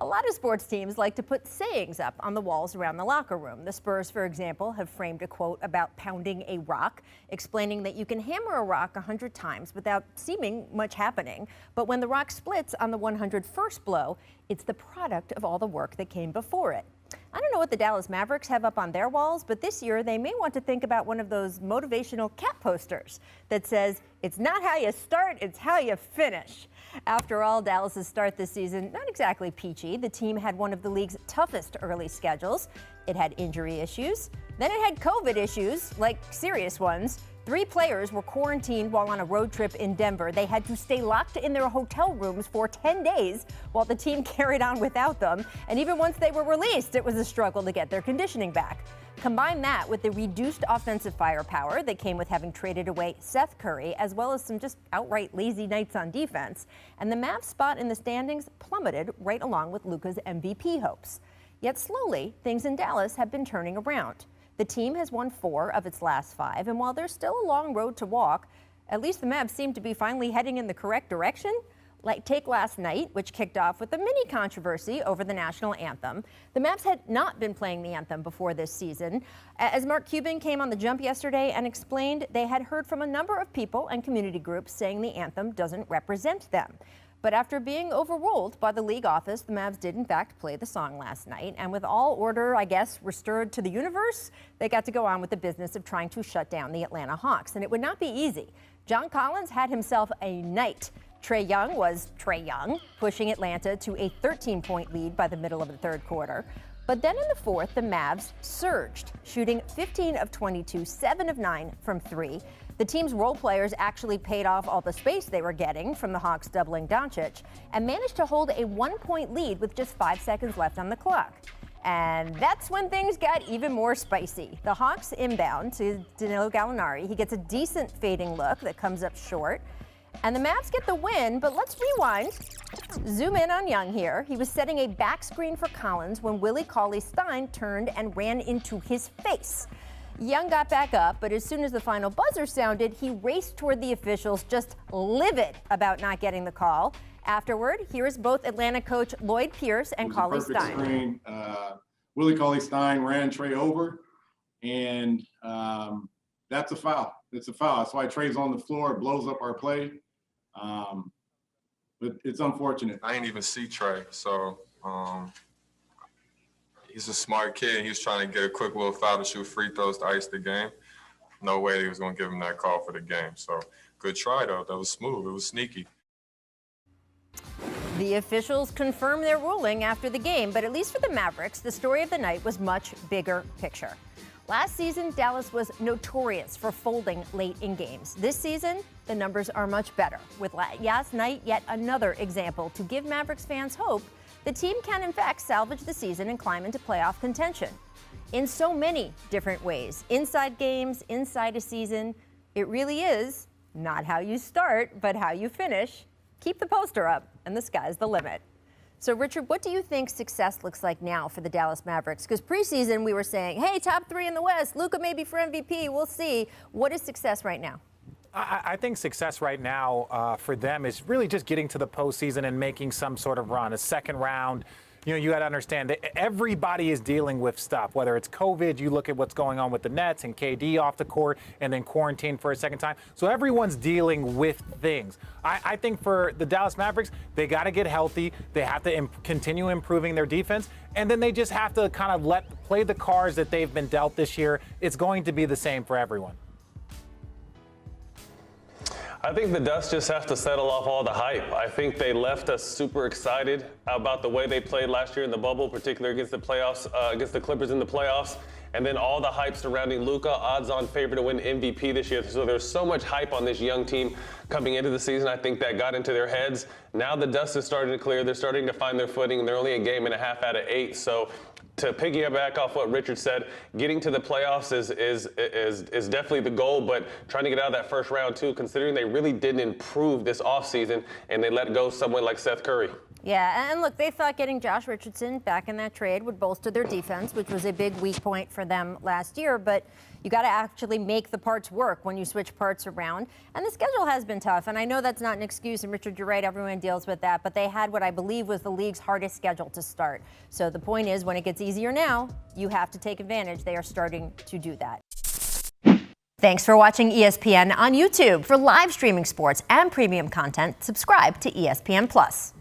A lot of sports teams like to put sayings up on the walls around the locker room. The Spurs, for example, have framed a quote about pounding a rock, explaining that you can hammer a rock 100 times without seeming much happening. But when the rock splits on the 101st blow, it's the product of all the work that came before it. I don't know what the Dallas Mavericks have up on their walls, but this year they may want to think about one of those motivational cat posters that says, "It's not how you start, it's how you finish." After all, Dallas's start this season, not exactly peachy. The team had one of the league's toughest early schedules. It had injury issues. Then it had COVID issues, like serious ones. 3 players were quarantined while on a road trip in Denver. They had to stay locked in their hotel rooms for 10 days while the team carried on without them. And even once they were released, it was a struggle to get their conditioning back. Combine that with the reduced offensive firepower that came with having traded away Seth Curry, as well as some just outright lazy nights on defense, and the Mavs' spot in the standings plummeted right along with Luka's MVP hopes. Yet slowly, things in Dallas have been turning around. The team has won 4 of its last 5, and while there's still a long road to walk, at least the Mavs seem to be finally heading in the correct direction. Like take last night, which kicked off with a mini controversy over the national anthem. The Mavs had not been playing the anthem before this season. As Mark Cuban came on the jump yesterday and explained, they had heard from a number of people and community groups saying the anthem doesn't represent them. But after being overruled by the league office, the Mavs did in fact play the song last night. And with all order, I guess, restored to the universe, they got to go on with the business of trying to shut down the Atlanta Hawks. And it would not be easy. John Collins had himself a night. Trae Young was Trae Young, pushing Atlanta to a 13-point lead by the middle of the third quarter. But then in the fourth, the Mavs surged, shooting 15 of 22, 7 of 9 from 3. The team's role players actually paid off all the space they were getting from the Hawks doubling Doncic and managed to hold a 1-point lead with just 5 seconds left on the clock. And that's when things got even more spicy. The Hawks inbound to Danilo Gallinari. He gets a decent fading look that comes up short. And the Mavs get the win, but let's rewind. Zoom in on Young here. He was setting a back screen for Collins when Willie Cauley-Stein turned and ran into his face. Young got back up, but as soon as the final buzzer sounded, he raced toward the officials, just livid about not getting the call. Afterward, here is both Atlanta coach Lloyd Pierce and Cauley-Stein. Willie Cauley-Stein ran Trae over, and that's a foul. It's a foul. That's why Trae's on the floor. It blows up our play. But it's unfortunate. I didn't even see Trae, so he's a smart kid. He was trying to get a quick little foul to shoot free throws to ice the game. No way he was going to give him that call for the game. So good try, though. That was smooth. It was sneaky. The officials confirmed their ruling after the game, but at least for the Mavericks, the story of the night was much bigger picture. Last season, Dallas was notorious for folding late in games. This season, the numbers are much better, with last night yet another example to give Mavericks fans hope the team can in fact salvage the season and climb into playoff contention. In so many different ways, inside games, inside a season, it really is not how you start, but how you finish. Keep the poster up, and the sky's the limit. So, Richard, what do you think success looks like now for the Dallas Mavericks? Because preseason we were saying, hey, top 3 in the West, Luka maybe for MVP, we'll see. What is success right now? I think success right now for them is really just getting to the postseason and making some sort of run, a second round. You know, you got to understand that everybody is dealing with stuff, whether it's COVID, you look at what's going on with the Nets and KD off the court and then quarantined for a second time. So everyone's dealing with things. I think for the Dallas Mavericks, they got to get healthy. They have to continue improving their defense. And then they just have to kind of play the cards that they've been dealt this year. It's going to be the same for everyone. I think the dust just has to settle off all the hype. I think they left us super excited about the way they played last year in the bubble, particularly against the playoffs, against the Clippers in the playoffs. And then all the hype surrounding Luka, odds-on favorite to win MVP this year. So there's so much hype on this young team coming into the season. I think that got into their heads. Now the dust is starting to clear. They're starting to find their footing. They're only a game and a half out of 8. So to piggyback off what Richard said, getting to the playoffs is definitely the goal, but trying to get out of that first round too, considering they really didn't improve this offseason and they let go someone like Seth Curry. Yeah, and look, they thought getting Josh Richardson back in that trade would bolster their defense, which was a big weak point for them last year. But you got to actually make the parts work when you switch parts around. And the schedule has been tough. And I know that's not an excuse. And Richard, you're right, everyone deals with that. But they had what I believe was the league's hardest schedule to start. So the point is, when it gets easier now, you have to take advantage. They are starting to do that. Thanks for watching ESPN on YouTube. For live streaming sports and premium content, subscribe to ESPN+.